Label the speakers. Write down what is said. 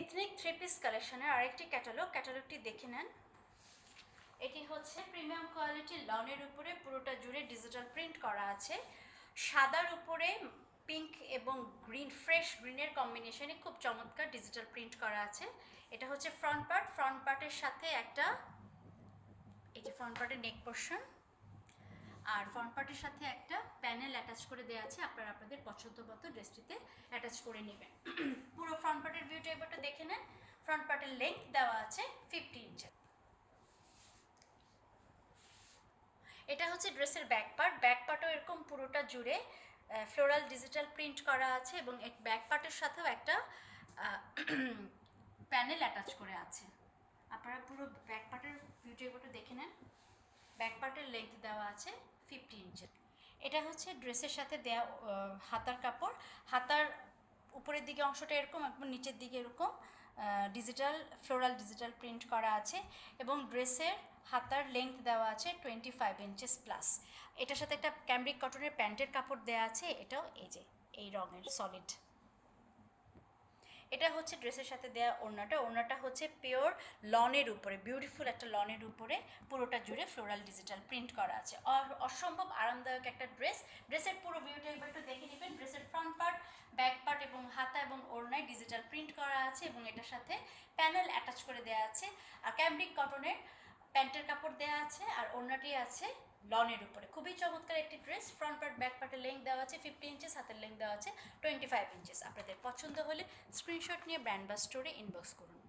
Speaker 1: Ethnic three piece কালেকশনের আরেকটি ক্যাটালগটি দেখে নেন। এটি হচ্ছে প্রিমিয়াম কোয়ালিটির লনের উপরে পুরোটা জুড়ে ডিজিটাল প্রিন্ট করা আছে। সাদার উপরে পিঙ্ক এবং গ্রিন, ফ্রেশ গ্রিনের কম্বিনেশনে খুব চমৎকার ডিজিটাল প্রিন্ট করা আছে। এটা হচ্ছে ফ্রন্ট পার্টের সাথে একটা, এই যে ফ্রন্ট পার্টের নেক পোর্শন, আর ফ্রন্ট পার্টের সাথে একটা প্যানেল অ্যাটাচ করে দেওয়া আছে। আপনারা আপনাদের পছন্দ মতো ড্রেসটিতে অ্যাটাচ করে নেবেন। পুরো ফ্রন্ট পার্টের ভিউটা এবার দেখে নেন। ফ্রন্ট পার্টের লেন্থ দেওয়া আছে 50 ইঞ্চি। এটা হচ্ছে ড্রেসের ব্যাক পার্টও এরকম পুরোটা জুড়ে ফ্লোরাল ডিজিটাল প্রিন্ট করা আছে এবং ব্যাক পার্টের সাথেও একটা প্যানেল অ্যাটাচ করে আছে। আপনারা পুরো ব্যাক পার্টের ভিউটা এবার দেখে নেন। ব্যাক পার্টের লেন্থ দেওয়া আছে 50 ইঞ্চি। এটা হচ্ছে ড্রেসের সাথে দেওয়া হাতার কাপড়। হাতার উপরের দিকে অংশটা এরকম এবং নিচের দিকে এরকম ফ্লোরাল ডিজিটাল প্রিন্ট করা আছে এবং ড্রেসের হাতার লেন্থ দেওয়া আছে 25 ইঞ্চেস প্লাস। এটার সাথে একটা ক্যামব্রিক কটনের প্যান্টের কাপড় দেওয়া আছে, এটাও এই যে এই রঙের সলিড। এটা হচ্ছে ড্রেসের সাথে দেওয়া ওড়নাটা হচ্ছে পিওর লনের উপরে, বিউটিফুল একটা লনের উপরে পুরোটা জুড়ে ফ্লোরাল ডিজিটাল প্রিন্ট করা আছে। অসম্ভব আরামদায়ক একটা ড্রেসের পুরো ভিউটা এবার একটু দেখে নেবেন। ড্রেসের ফ্রন্ট পার্ট, ব্যাক পার্ট এবং হাতা এবং ওড়নায় ডিজিটাল প্রিন্ট করা আছে এবং এটার সাথে প্যানেল অ্যাটাচ করে দেওয়া আছে। আর ক্যামব্রিক কটনের প্যান্টের কাপড় দেওয়া আছে আর ওড়নাটি আছে লনের উপরে। খুবই চমৎকার একটি ড্রেস। ফ্রন্ট পার্ট ব্যাক পার্টের লেন্থ দেওয়া আছে 50 ইঞ্চেস, হাতের লেন্থ দেওয়া আছে 25 ইঞ্চেস। আপনাদের পছন্দ হলে স্ক্রিনশট নিয়ে ব্র্যান্ড বা স্টোরে ইনবক্স করুন।